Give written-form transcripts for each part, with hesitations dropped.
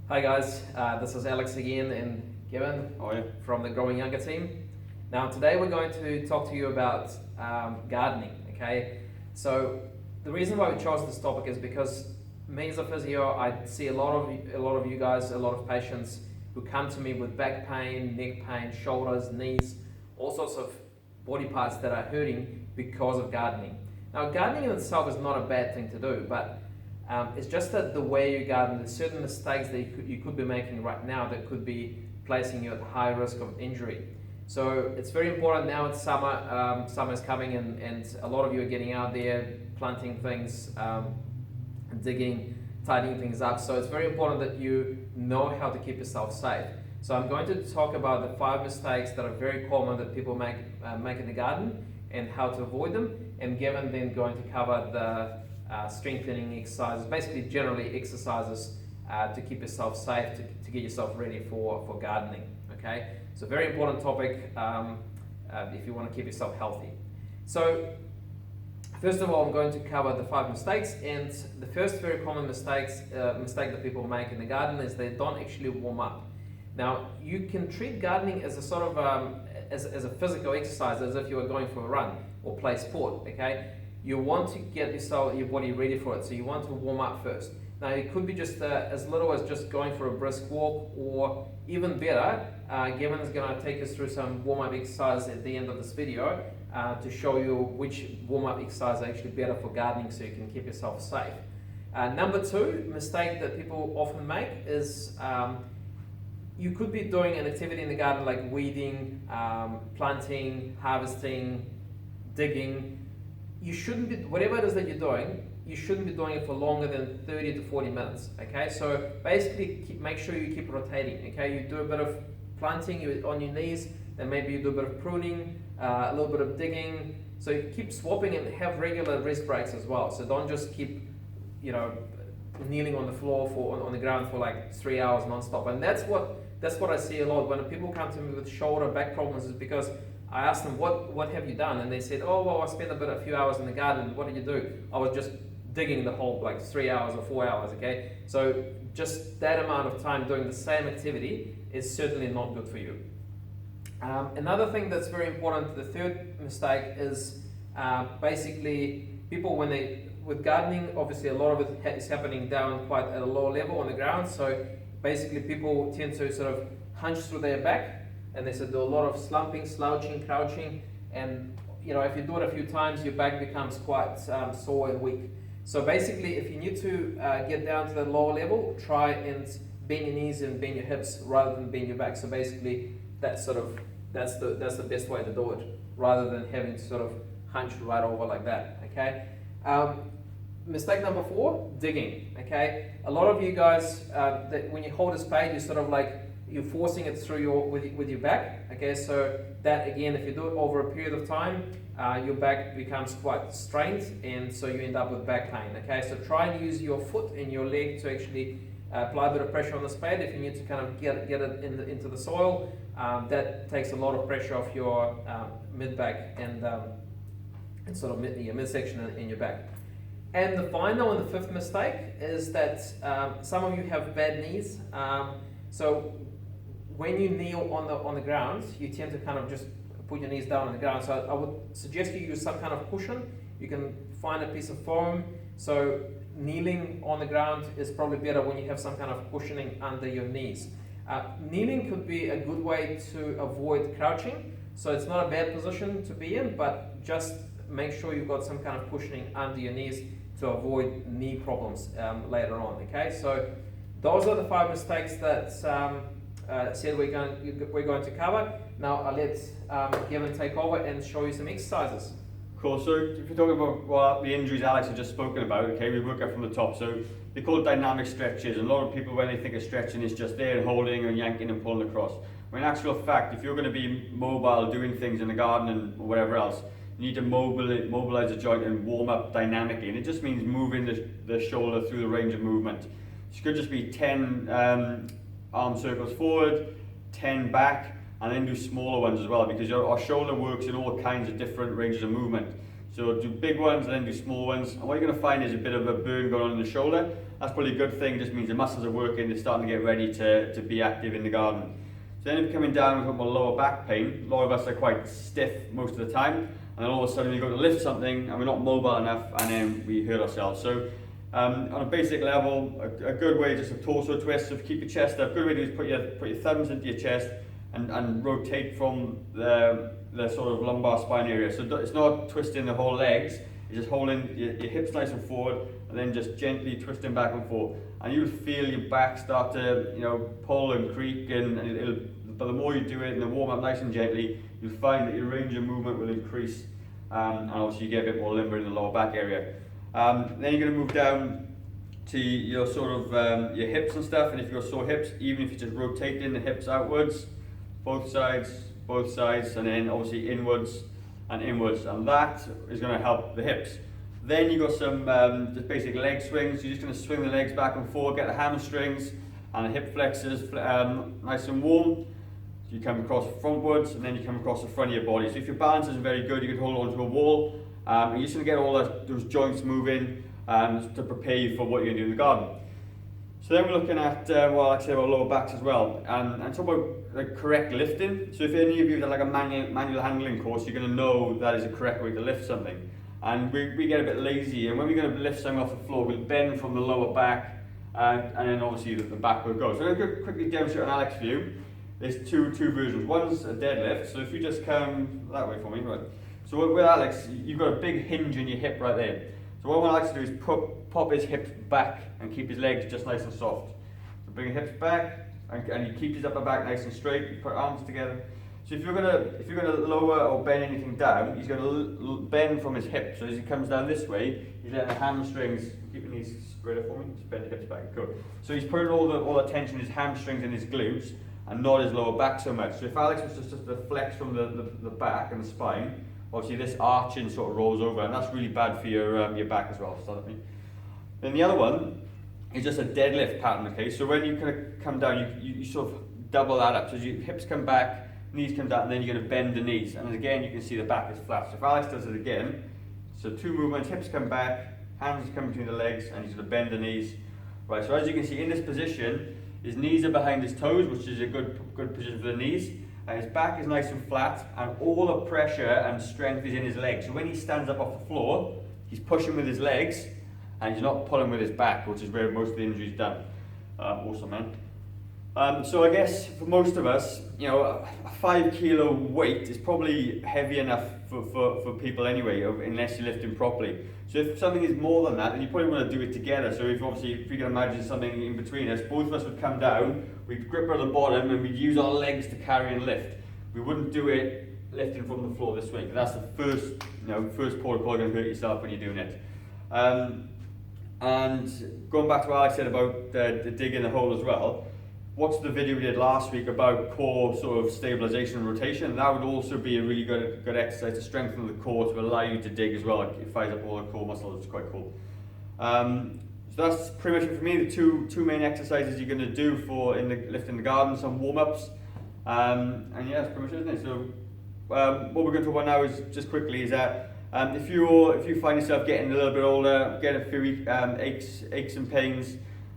Hi guys, this is Alex again and Kevin from the Growing Younger team. Now today we're going to talk to you about gardening, okay? So the reason why we chose this topic is because me as a physio, I see a lot of you guys, a lot of patients who come to me with back pain, neck pain, shoulders, knees, all sorts of body parts that are hurting because of gardening. Now gardening in itself is not a bad thing to do, but it's just that the way you garden, there's certain mistakes that you could be making right now that could be placing you at high risk of injury. So it's very important now. It's summer, summer's coming, and a lot of you are getting out there, planting things, digging, tidying things up. So it's very important that you know how to keep yourself safe. So I'm going to talk about the 5 mistakes that are very common that people make in the garden and how to avoid them. And Gavin then going to cover the strengthening exercises, basically generally exercises to keep yourself safe, to get yourself ready for gardening. Okay, so very important topic if you want to keep yourself healthy. So first of all, I'm going to cover the 5 mistakes, and the first very common mistake that people make in the garden is they don't actually warm up. Now you can treat gardening as a sort of as a physical exercise, as if you were going for a run or play sport. Okay. You want to get your body ready for it, so you want to warm up first. Now it could be just as little as just going for a brisk walk, or even better, Gavin is going to take us through some warm-up exercises at the end of this video to show you which warm-up exercise are actually better for gardening so you can keep yourself safe. Number 2 mistake that people often make is you could be doing an activity in the garden like weeding, planting, harvesting, digging. You shouldn't be, whatever it is that you're doing, you shouldn't be doing it for longer than 30 to 40 minutes, okay? So basically make sure you keep rotating, okay? You do a bit of planting on your knees, then maybe you do a bit of pruning, a little bit of digging. So you keep swapping and have regular rest breaks as well. So don't just keep, kneeling on the floor on the ground for like 3 hours non-stop. And that's what I see a lot when people come to me with shoulder, back problems, is because I asked them, what have you done? And they said, oh, well, I spent a few hours in the garden. What did you do? I was just digging the hole like 3 hours or 4 hours, okay? So just that amount of time doing the same activity is certainly not good for you. Another thing that's very important, the third mistake is basically people with gardening, obviously a lot of it is happening down quite at a low level on the ground. So basically people tend to sort of hunch through their back, and they said do a lot of slumping, slouching, crouching, and if you do it a few times, your back becomes quite sore and weak. So basically, if you need to get down to the lower level, try and bend your knees and bend your hips rather than bend your back. So basically, that's the best way to do it, rather than having to sort of hunch right over like that. Okay. Mistake number 4, digging. Okay. A lot of you guys, when you hold a spade, you sort of like you're forcing it through with your back. Okay, so that again, if you do it over a period of time, your back becomes quite strained, and so you end up with back pain. Okay, so try and use your foot and your leg to actually apply a bit of pressure on the spade. If you need to kind of get it into the soil, that takes a lot of pressure off your mid back and sort of your midsection in your back. And the final and the 5th mistake is that some of you have bad knees. So when you kneel on the ground, you tend to kind of just put your knees down on the ground. So I would suggest you use some kind of cushion. You can find a piece of foam. So kneeling on the ground is probably better when you have some kind of cushioning under your knees. Kneeling could be a good way to avoid crouching. So it's not a bad position to be in, but just make sure you've got some kind of cushioning under your knees to avoid knee problems later on. Okay, so those are the 5 mistakes that said we're going to cover. Now I'll let Gavin take over and show you some exercises. Cool, so if you're talking about the injuries Alex has just spoken about, okay, we work up from the top. So they're called dynamic stretches, and a lot of people, when they think of stretching, is just there and holding and yanking and pulling across. When in actual fact, if you're going to be mobile, doing things in the garden and whatever else, you need to mobilize the joint and warm up dynamically, and it just means moving the shoulder through the range of movement. It could just be 10 arm circles forward, 10 back, and then do smaller ones as well, because our shoulder works in all kinds of different ranges of movement. So do big ones and then do small ones. And what you're going to find is a bit of a burn going on in the shoulder. That's probably a good thing. It just means the muscles are working. They're starting to get ready to be active in the garden. So then if you're coming down with more lower back pain, a lot of us are quite stiff most of the time. And then all of a sudden we go to lift something and we're not mobile enough and then we hurt ourselves. So on a basic level, a good way is just a torso twist. So if you keep your chest up, a good way to do is put your thumbs into your chest and rotate from the sort of lumbar spine area. So it's not twisting the whole legs, it's just holding your hips nice and forward and then just gently twisting back and forth. And you'll feel your back start to, you know, pull and creak, but the more you do it and the warm up nice and gently, you'll find that your range of movement will increase, and obviously you get a bit more limber in the lower back area. Then you're going to move down to your sort of your hips and stuff, and if you've got sore hips, even if you just rotating the hips outwards, both sides, and then obviously inwards and inwards, and that is going to help the hips. Then you've got some just basic leg swings. You're just going to swing the legs back and forward, get the hamstrings and the hip flexors nice and warm. So you come across frontwards and then you come across the front of your body. So if your balance isn't very good, you can hold onto a wall. And you're just going to get all those joints moving to prepare you for what you're going to do in the garden. So then we're looking at, like I said, about lower backs as well. And talk about the correct lifting. So if any of you have like a manual handling course, you're going to know that is a correct way to lift something. And we get a bit lazy, and when we're going to lift something off the floor, we'll bend from the lower back, and then obviously the back will go. So I'm going to quickly demonstrate on Alex's view. There's two versions. One's a deadlift, so if you just come that way for me, right. So with Alex, you've got a big hinge in your hip right there. So what I want Alex to do is pop his hips back and keep his legs just nice and soft. So bring your hips back, and you keep his upper back nice and straight. You put arms together. So if you're gonna lower or bend anything down, he's gonna bend from his hip. So as he comes down this way, he's letting the hamstrings, keeping these straighter for me, just bend the hips back, cool. So he's putting all the tension in his hamstrings and his glutes, and not his lower back so much. So if Alex was just to flex from the back and the spine, obviously this arching sort of rolls over, and that's really bad for your back as well. Then the other one is just a deadlift pattern, okay? So when you kind of come down, you sort of double that up. So your hips come back, knees come down, and then you're going to bend the knees. And again, you can see the back is flat. So if Alex does it again, so two movements, hips come back, hands come between the legs, and he's going to bend the knees. Right, so as you can see in this position, his knees are behind his toes, which is a good position for the knees. And his back is nice and flat, and all the pressure and strength is in his legs. So when he stands up off the floor, he's pushing with his legs, and he's not pulling with his back, which is where most of the injury is done. Awesome, man. So I guess for most of us, you know, a 5 kilo weight is probably heavy enough for people anyway, unless you're lifting properly. So if something is more than that, then you probably want to do it together. So if you can imagine something in between us, both of us would come down, we'd grip her at the bottom, and we'd use our legs to carry and lift. We wouldn't do it lifting from the floor this way, because that's the first protocol. You're going to hurt yourself when you're doing it. And going back to what Alex said about the digging the hole as well, watch the video we did last week about core sort of stabilization and rotation. That would also be a really good exercise to strengthen the core, to allow you to dig as well. It fires up all the core muscles. It's quite cool. So that's pretty much it for me. The two main exercises you're going to do for lifting the garden, some warm-ups, and yeah, that's pretty much it, isn't it? So what we're going to talk about now is just quickly is that if you find yourself getting a little bit older, getting a few aches and pains,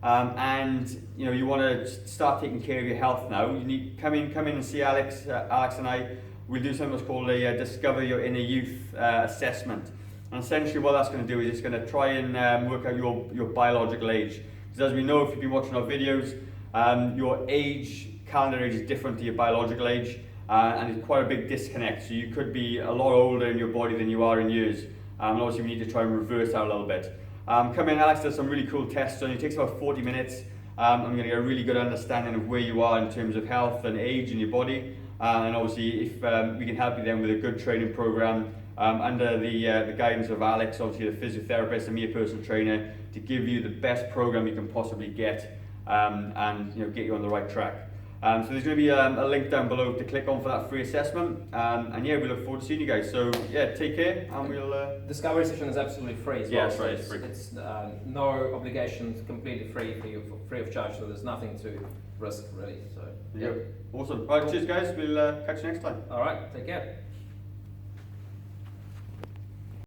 and you know you want to start taking care of your health now, you need come in and see Alex. Alex and I will do something that's called a Discover Your Inner Youth assessment. And essentially what that's going to do is it's going to try and work out your biological age. Because as we know, if you've been watching our videos, your age, calendar age is different to your biological age, and it's quite a big disconnect. So you could be a lot older in your body than you are in years. And obviously we need to try and reverse that a little bit. Come in, Alex does some really cool tests on you. It takes about 40 minutes. I'm going to get a really good understanding of where you are in terms of health and age in your body. And obviously if we can help you then with a good training program under the guidance of Alex, obviously the physiotherapist and me, a personal trainer, to give you the best program you can possibly get and you know, get you on the right track. So there's going to be a link down below to click on for that free assessment, and yeah, we look forward to seeing you guys. So yeah, take care, and we'll... Discovery session is absolutely free as well. Yeah, that's right, it's free. It's no obligation, it's completely free for you, free of charge, so there's nothing to risk really. So yeah, awesome. Right, cheers guys, we'll catch you next time. Alright, take care.